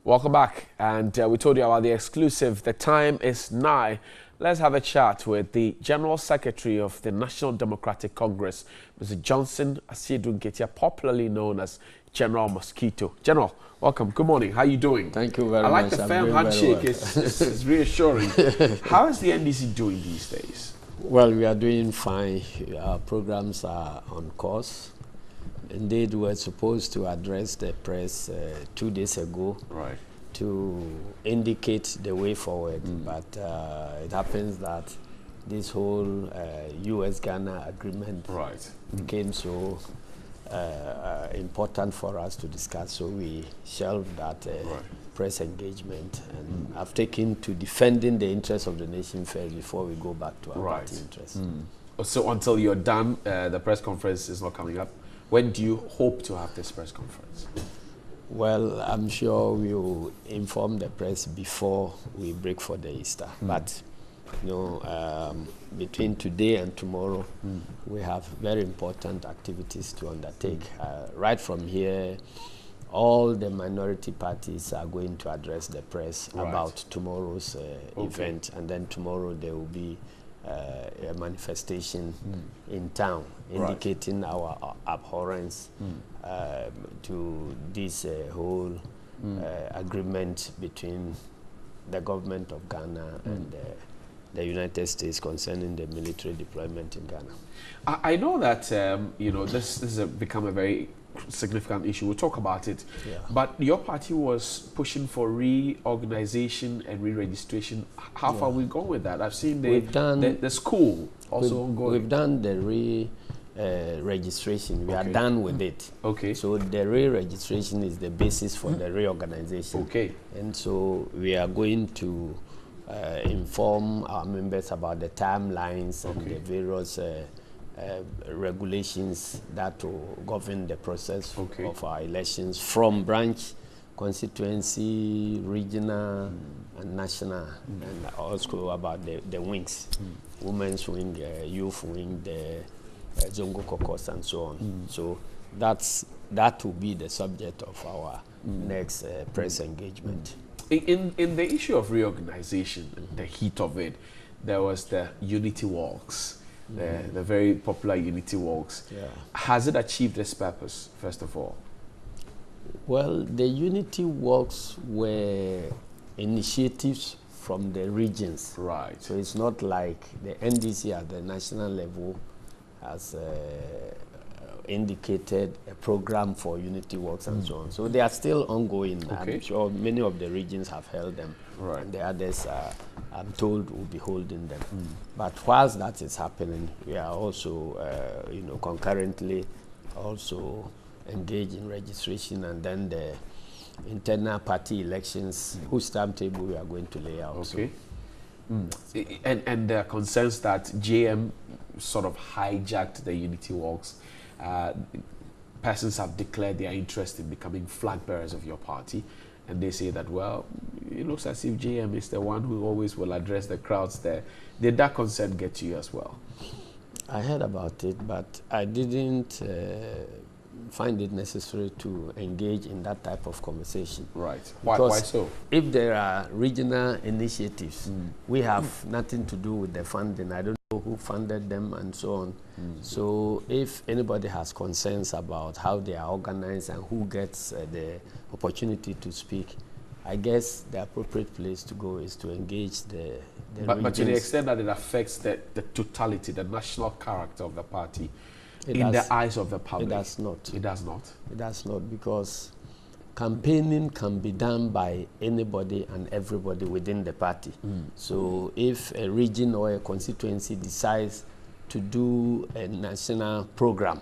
Welcome back, and we told you about the exclusive. The time is nigh. Let's have a chat with the General Secretary of the National Democratic Congress, Mr. Johnson Asiedu Nketia, popularly known as General Mosquito. General, welcome. Good morning. How are you doing? Thank you very much. I like the firm handshake. Well. It's reassuring. How is the NDC doing these days? Well, we are doing fine. Our programs are on course. Indeed, we were supposed to address the press 2 days ago, right, to indicate the way forward. But it happens that this whole U.S.-Ghana agreement became so important for us to discuss, so we shelved that press engagement, and I've taken to defending the interests of the nation first before we go back to our party interests. So until you're done, the press conference is not coming up. When do you hope to have this press conference? Well, I'm sure we will inform the press before we break for the Easter. But, you know, between today and tomorrow, we have very important activities to undertake. Right from here, all the minority parties are going to address the press about tomorrow's event, and then tomorrow there will be a manifestation in town indicating our abhorrence to this whole agreement between the government of Ghana and the United States concerning the military deployment in Ghana. I know that you know, this has become a very significant issue. We'll talk about it. But your party was pushing for reorganization and re-registration. How far have we gone with that? I've seen the school also ongoing. We've done the registration. We are done with it. So the re-registration is the basis for the reorganization. And so we are going to inform our members about the timelines and the various regulations that will govern the process of our elections from branch, constituency, regional, and national, and also about the wings, women's wing, youth wing, the Zongo caucus, and so on. So that will be the subject of our next press engagement. In the issue of reorganization, the heat of it, there was the unity walks. The very popular unity walks. Has it achieved its purpose, first of all? Well, the unity walks were initiatives from the regions. So it's not like the NDC at the national level has indicated a program for unity walks and so on. So they are still ongoing. I'm sure many of the regions have held them. And the others, I'm told, will be holding them. But whilst that is happening, we are also, you know, concurrently also engaged in registration, and then the internal party elections, whose timetable we are going to lay out. And there are concerns that JM sort of hijacked the unity walks. Persons have declared their interest in becoming flag bearers of your party, and they say that, well, it looks as if JM is the one who always will address the crowds there. Did that concern get to you as well? I heard about it, but I didn't find it necessary to engage in that type of conversation. Why so? If there are regional initiatives, we have nothing to do with the funding. I don't know who funded them and so on. So if anybody has concerns about how they are organized and who gets the opportunity to speak, I guess the appropriate place to go is to engage the but to the extent that it affects the totality, the national character of the party, in the eyes of the public. It does not. It does not? It does not, because campaigning can be done by anybody and everybody within the party. So if a region or a constituency decides to do a national program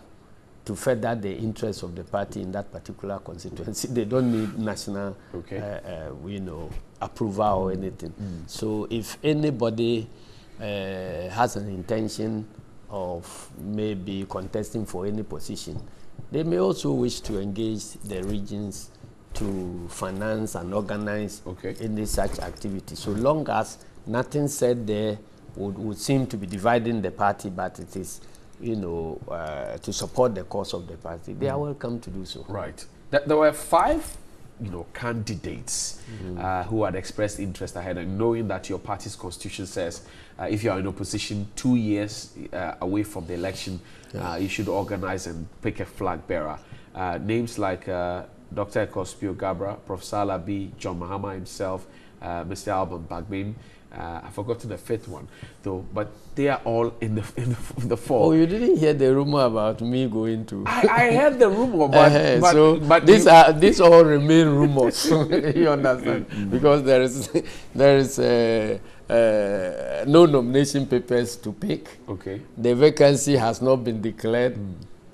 to further the interests of the party in that particular constituency, they don't need national you know, approval or anything. So if anybody has an intention of maybe contesting for any position, they may also wish to engage the regions to finance and organize any such activity, so long as nothing said there would seem to be dividing the party, but it is, you know, to support the cause of the party. They are welcome to do so. There were 5 candidates who had expressed interest ahead, and knowing that your party's constitution says if you are in opposition 2 years away from the election, you should organize and pick a flag bearer. Names like Dr. Ekospio Gabra, Professor Alabi, John Mahama himself, Mr. Alban Bagbin. I've forgotten the fifth one, though, but they are all in the fall. Oh, you didn't hear the rumor about me going to? I heard the rumor, but these all remain rumors. You understand? Because there is no nomination papers to pick. Okay. The vacancy has not been declared,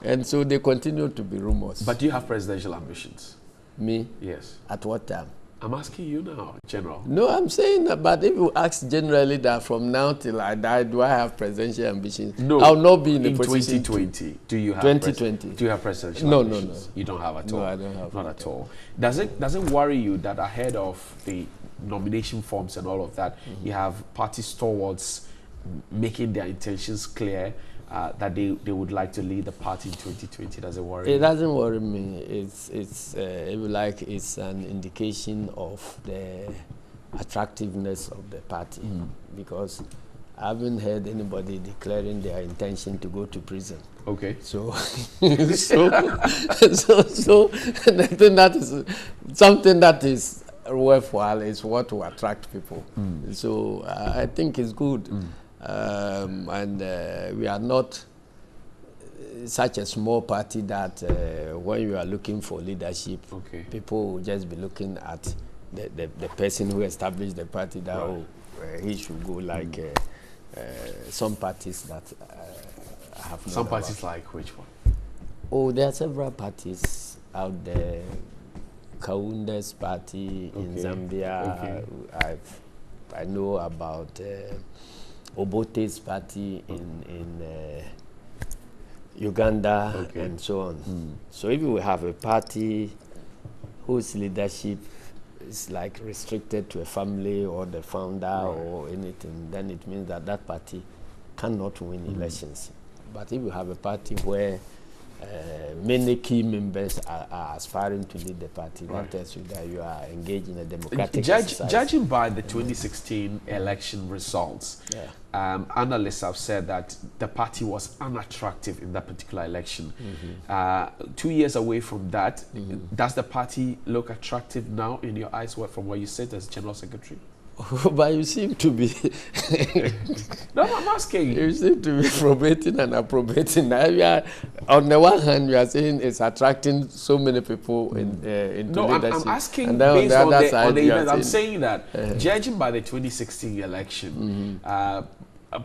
and so they continue to be rumors. But do you have presidential ambitions? Me? Yes. At what time? I'm asking you now, General. No, I'm saying that, but if you ask generally that from now till I die, do I have presidential ambitions? No. I'll not be in the position. 2020, do you have 2020? Do you have presidential ambitions? No. You don't have at all? No, I don't have. Not at all. Does it worry you that ahead of the nomination forms and all of that, you have party stalwarts making their intentions clear, that they would like to lead the party in 2020? Does it worry you? It doesn't worry me. It's if you like, it's an indication of the attractiveness of the party, because I haven't heard anybody declaring their intention to go to prison. Okay. So, so I think that is something that is worthwhile. Is what will attract people. So I think it's good. And we are not such a small party that when you are looking for leadership, people will just be looking at the person who established the party that he should go, like some parties that have some parties like which one? Oh, there are several parties out there. Kaunda's party in Zambia. I know about Obote's party in Uganda, and so on. So if we have a party whose leadership is like restricted to a family or the founder or anything, then it means that that party cannot win elections. But if you have a party where many key members are aspiring to lead the party, that tells you that you are engaged in a democratic exercise. Judging by the 2016 election results, analysts have said that the party was unattractive in that particular election. 2 years away from that, does the party look attractive now in your eyes from where you sit as General Secretary? But you seem to be... No, I'm asking. You seem to be probating and approbating. On the one hand, you are saying it's attracting so many people into leadership. I'm asking and then based on the event. I'm saying that, judging by the 2016 election,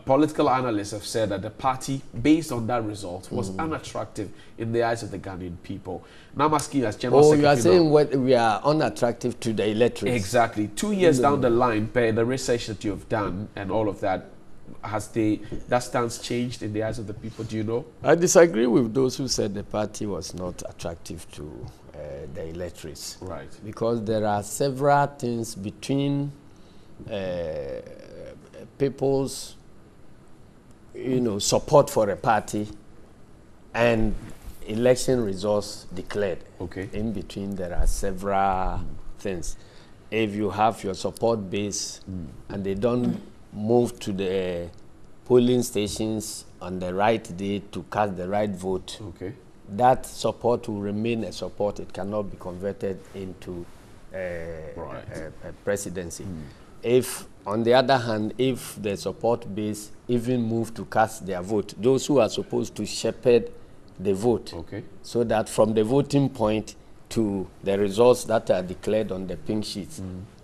political analysts have said that the party, based on that result, was unattractive in the eyes of the Ghanaian people. Now I'm asking you as General Secretary. You are saying we are unattractive to the electorate. Exactly. 2 years down the line, per the research that you have done and all of that, has that stance changed in the eyes of the people? Do you know? I disagree with those who said the party was not attractive to the electorates. Right. Because there are several things between people's support for a party and election results declared. In between, there are several things. If you have your support base and they don't move to the polling stations on the right day to cast the right vote, that support will remain a support. It cannot be converted into a presidency. If, on the other hand, if the support base even move to cast their vote, those who are supposed to shepherd the vote, so that from the voting point to the results that are declared on the pink sheets,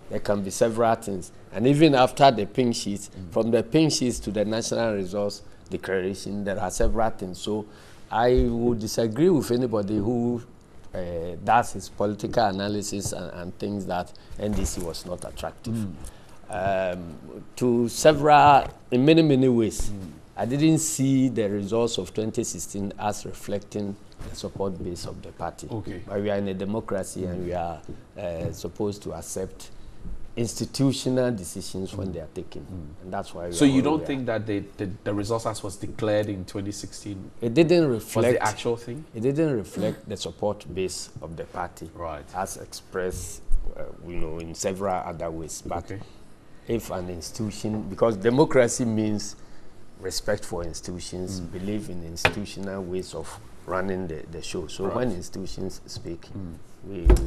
there can be several things. And even after the pink sheets, from the pink sheets to the national results declaration, there are several things. So I would disagree with anybody who does his political analysis and thinks that NDC was not attractive. To several, in many, many ways, I didn't see the results of 2016 as reflecting the support base of the party. But we are in a democracy and we are supposed to accept institutional decisions when they are taken. And that's why. So you don't think that the results as was declared in 2016? It didn't reflect. Was the actual thing? It didn't reflect the support base of the party, right, as expressed, in several other ways. But if an institution, because democracy means respect for institutions, believe in institutional ways of running the show. So when institutions speak,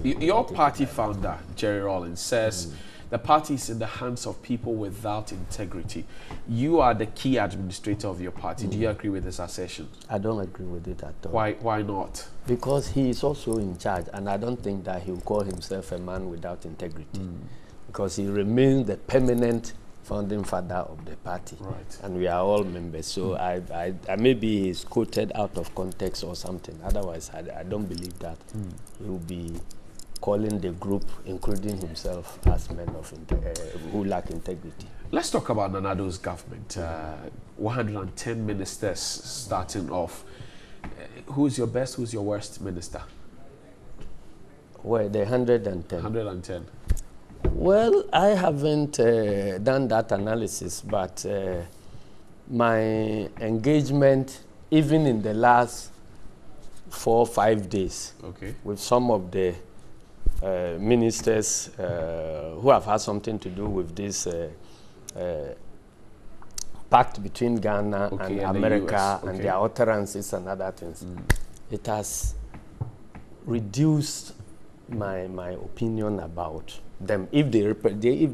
your party founder, Jerry Rawlings, says the party is in the hands of people without integrity. You are the key administrator of your party. Do you agree with this assertion? I don't agree with it at all. Why not? Because he is also in charge, and I don't think that he will call himself a man without integrity. Because he remains the permanent founding father of the party, right, and we are all members. So I maybe he's quoted out of context or something. Otherwise, I don't believe that he will be calling the group, including himself, as men of who lack integrity. Let's talk about Nanado's government. 110 ministers starting off. Who's your best? Who's your worst minister? Well, the 110. 110. Well, I haven't done that analysis, but my engagement, even in the last 4 or 5 days, with some of the ministers who have had something to do with this pact between Ghana and America and their utterances and other things, it has reduced my opinion about them. If they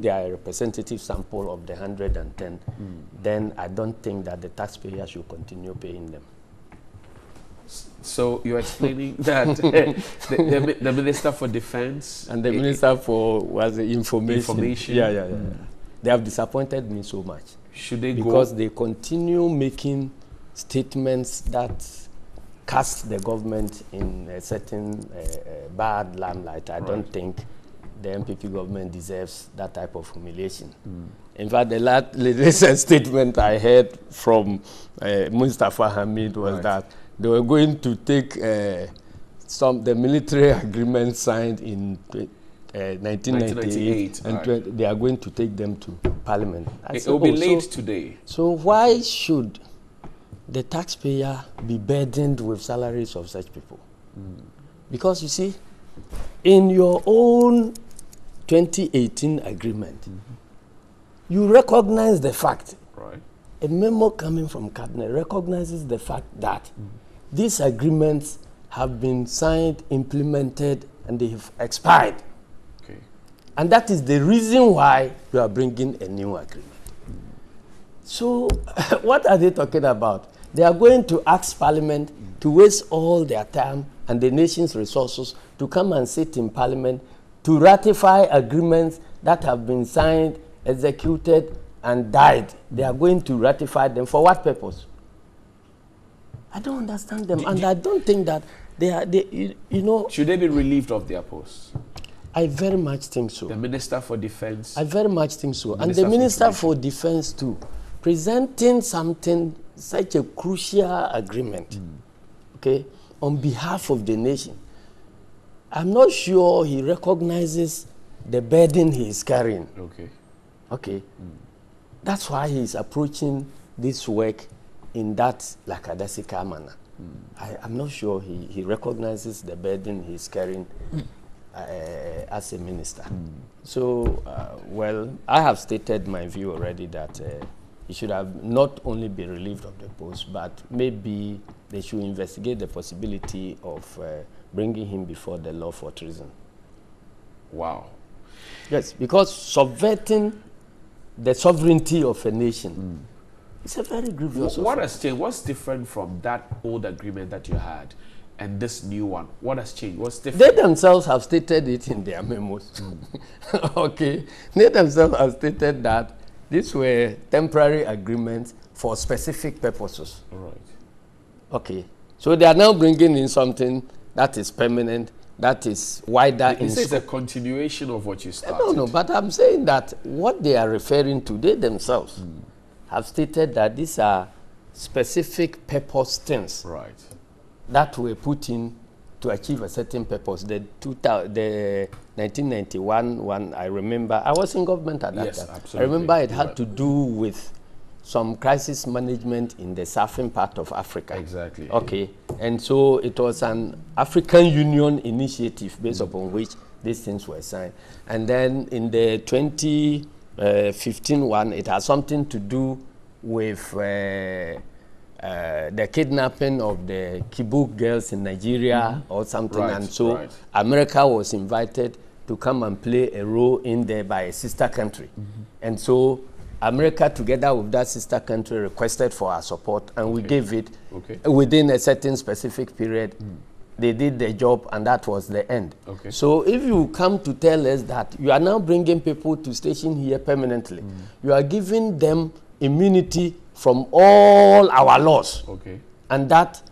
are a representative sample of the 110, then I don't think that the taxpayer should continue paying them. So you're explaining that the Minister for Defense and the Minister for information. Yeah. They have disappointed me so much. Should they go? Because they continue making statements that cast the government in a certain bad limelight. I don't think the MPP government deserves that type of humiliation. In fact, the latest statement I heard from Mustafa Hamid was that they were going to take the military agreement signed in 1998 and they are going to take them to Parliament. It will be late today. So why should the taxpayer be burdened with salaries of such people? Because you see, in your own 2018 agreement, you recognize the fact, a memo coming from cabinet recognizes the fact that these agreements have been signed, implemented, and they have expired. And that is the reason why you are bringing a new agreement. So what are they talking about? They are going to ask Parliament to waste all their time and the nation's resources to come and sit in Parliament to ratify agreements that have been signed, executed, and died. They are going to ratify them for what purpose? I don't understand them, and I don't think that Should they be relieved of their posts? I very much think so. The Minister for Defense? I very much think so. And the Minister for Defense too, presenting something, such a crucial agreement, on behalf of the nation. I'm not sure he recognizes the burden he is carrying. That's why he is approaching this work in that lackadaisical manner. I'm not sure he recognizes the burden he is carrying as a minister. So, well, I have stated my view already that he should have not only been relieved of the post, but maybe they should investigate the possibility of bringing him before the law for treason. Wow. Yes, because subverting the sovereignty of a nation is a very grievous offense. What has changed? What's different from that old agreement that you had and this new one? What has changed? What's different? They themselves have stated it in their memos. They themselves have stated that these were temporary agreements for specific purposes. So they are now bringing in something that is permanent, that is wider in scope. This is a continuation of what you started. No, but I'm saying that what they are referring to, they themselves have stated that these are specific purpose things that were put in to achieve a certain purpose. The 1991 one, I remember, I was in government at that time. Absolutely. I remember it had to do with some crisis management in the southern part of Africa. Exactly. Okay, and so it was an African Union initiative based upon which these things were signed. And then in the 2015 one, it has something to do with the kidnapping of the Chibok girls in Nigeria or something. Right, and so America was invited to come and play a role in there by a sister country. And so America, together with that sister country, requested for our support, and we gave it within a certain specific period. They did the job, and that was the end. So if you come to tell us that you are now bringing people to station here permanently, you are giving them immunity from all our laws, and that,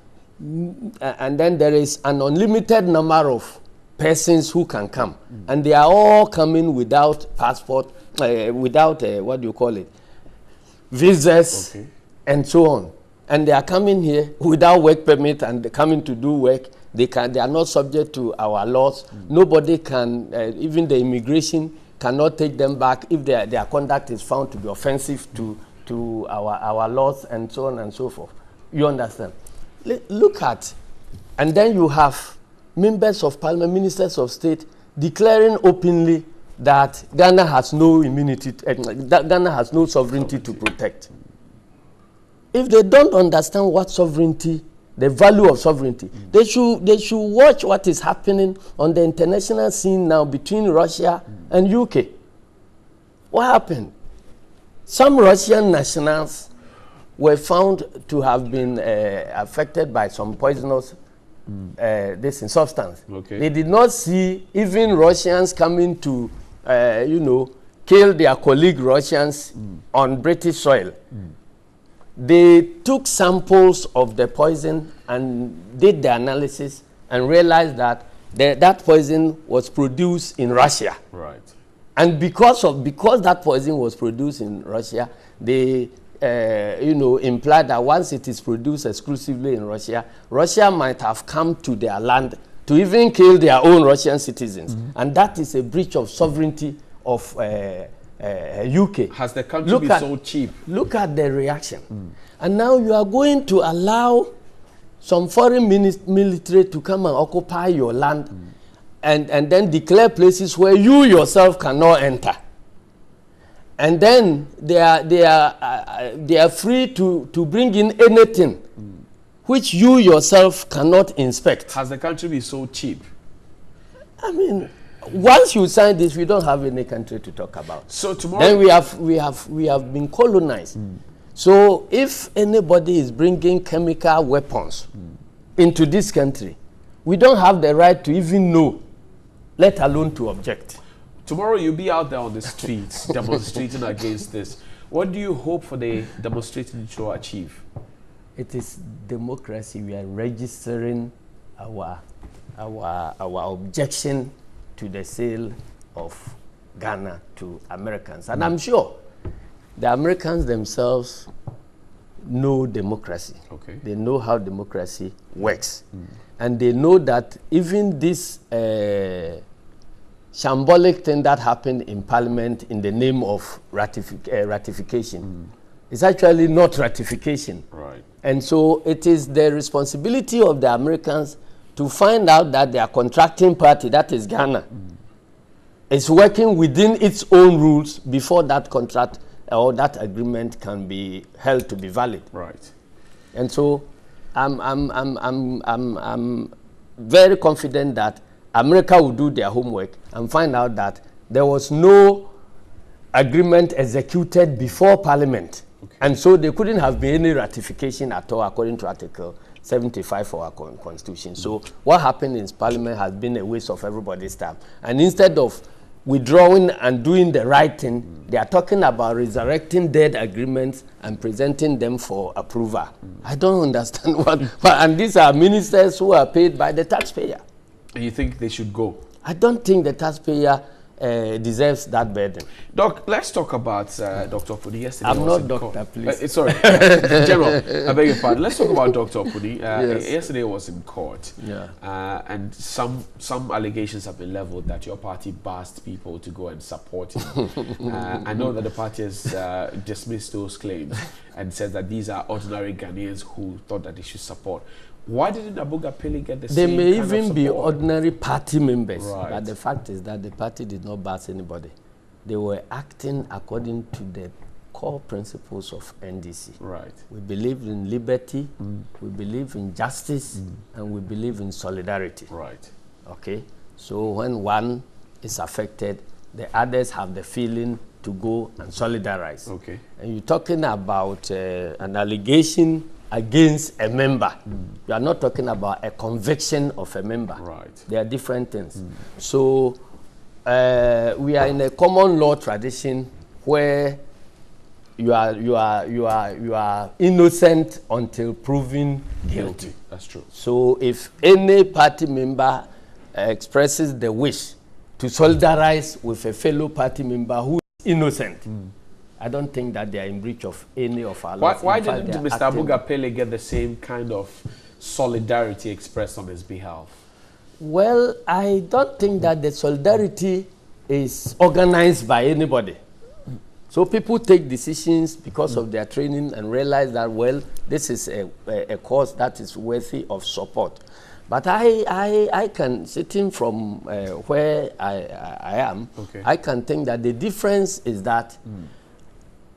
and then there is an unlimited number of persons who can come, and they are all coming without passport, without what do you call it, visas, and so on, and they are coming here without work permit and coming to do work. They are not subject to our laws. Nobody can, even the immigration cannot take them back if their conduct is found to be offensive to our laws, and so on and so forth. You understand? Look at, and then you have members of parliament, ministers of state declaring openly that Ghana has no immunity, that Ghana has no sovereignty to protect. If they don't understand what sovereignty, the value of sovereignty, they should watch what is happening on the international scene now between Russia and UK. What happened? Some Russian nationals were found to have been affected by some poisonous substance. They did not see even Russians coming to, kill their colleague Russians on British soil. They took samples of the poison and did the analysis and realized that that poison was produced in Russia. Right. And because that poison was produced in Russia, they implied that once it is produced exclusively in Russia, Russia might have come to their land to even kill their own Russian citizens. And that is a breach of sovereignty of UK. Has the country been so cheap? Look at the reaction. And now you are going to allow some foreign military to come and occupy your land and then declare places where you yourself cannot enter. And then they are free to bring in anything which you yourself cannot inspect. Has the country been so cheap? I mean, once you sign this, we don't have any country to talk about. So tomorrow, then we have been colonized. So if anybody is bringing chemical weapons into this country, we don't have the right to even know, let alone to object. Tomorrow you'll be out there on the streets demonstrating against this. What do you hope for the demonstrating to achieve? It is democracy. We are registering our objection to the sale of Ghana to Americans. And I'm sure the Americans themselves know democracy. They know how democracy works. And they know that even this shambolic thing that happened in Parliament in the name of ratification is actually not ratification. Right. And so it is the responsibility of the Americans to find out that their contracting party, that is Ghana, is working within its own rules before that contract or that agreement can be held to be valid. Right. And so I'm very confident that America will do their homework and find out that there was no agreement executed before Parliament. And so there couldn't have been any ratification at all according to Article 75 of our Constitution. So what happened in Parliament has been a waste of everybody's time. And instead of withdrawing and doing the right thing, they are talking about resurrecting dead agreements and presenting them for approval. I don't understand what, and these are ministers who are paid by the taxpayer. And you think they should go? I don't think the taxpayer deserves that burden. Doc, let's talk about Dr. Opuni. Yesterday I'm not doctor, please. Sorry, General, I beg your pardon. Let's talk about Dr. Opuni. Yes. Yesterday was in court, Yeah. and some allegations have been leveled that your party asked people to go and support him. I know that the party has dismissed those claims and says that these are ordinary Ghanaians who thought that they should support. Why didn't Abuga Pele get the they same may kind of even be support? ordinary party members, Right. but the fact is that the party did not bash anybody. They were acting according to the core principles of NDC. Right. We believe in liberty, we believe in justice, and we believe in solidarity. Right. Okay? So when one is affected, the others have the feeling to go and solidarize. Okay. And you're talking about an allegation against a member. You are not talking about a conviction of a member. Right. They are different things. So we are in a common law tradition where you are innocent until proven guilty. That's true. So if any party member expresses the wish to solidarize with a fellow party member who is innocent, I don't think that they are in breach of any of our laws. Why didn't Mr. Abuga Pele get the same kind of solidarity expressed on his behalf? Well, I don't think that the solidarity is organized by anybody. So people take decisions because of their training and realize that, well, this is a cause that is worthy of support. But I can, sitting from where I am, I can think that the difference is that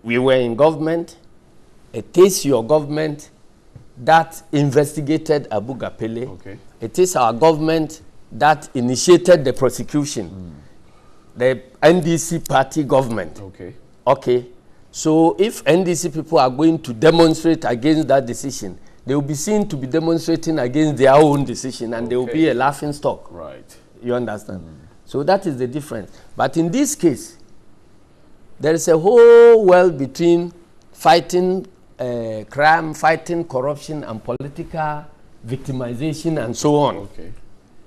we were in government. It is your government that investigated Abuga Pele. It is our government that initiated the prosecution. The NDC party government. Okay. So if NDC people are going to demonstrate against that decision, they will be seen to be demonstrating against their own decision, and they will be a laughing stock. Right. You understand? So that is the difference. But in this case, there is a whole world between fighting crime, fighting corruption, and political victimization, and so on.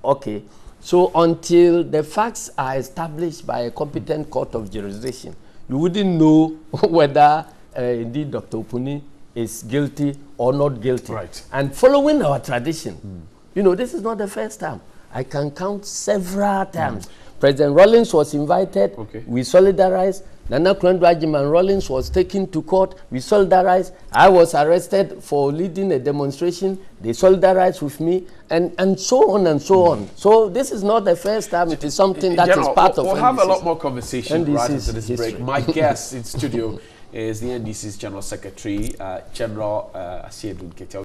Okay. So until the facts are established by a competent court of jurisdiction, you wouldn't know whether indeed Dr. Opuni is guilty or not guilty. Right. And following our tradition, you know, this is not the first time. I can count several times. President Rawlings was invited. We solidarized. Nana Kurendu and Rawlings was taken to court. We solidarized. I was arrested for leading a demonstration. They solidarized with me, and so on and so on. So this is not the first time. It is something that is part of We'll NDC's, have a lot more conversation right after this history. break. My guest in studio is the NDC's General Secretary, General Asiedu Nketia.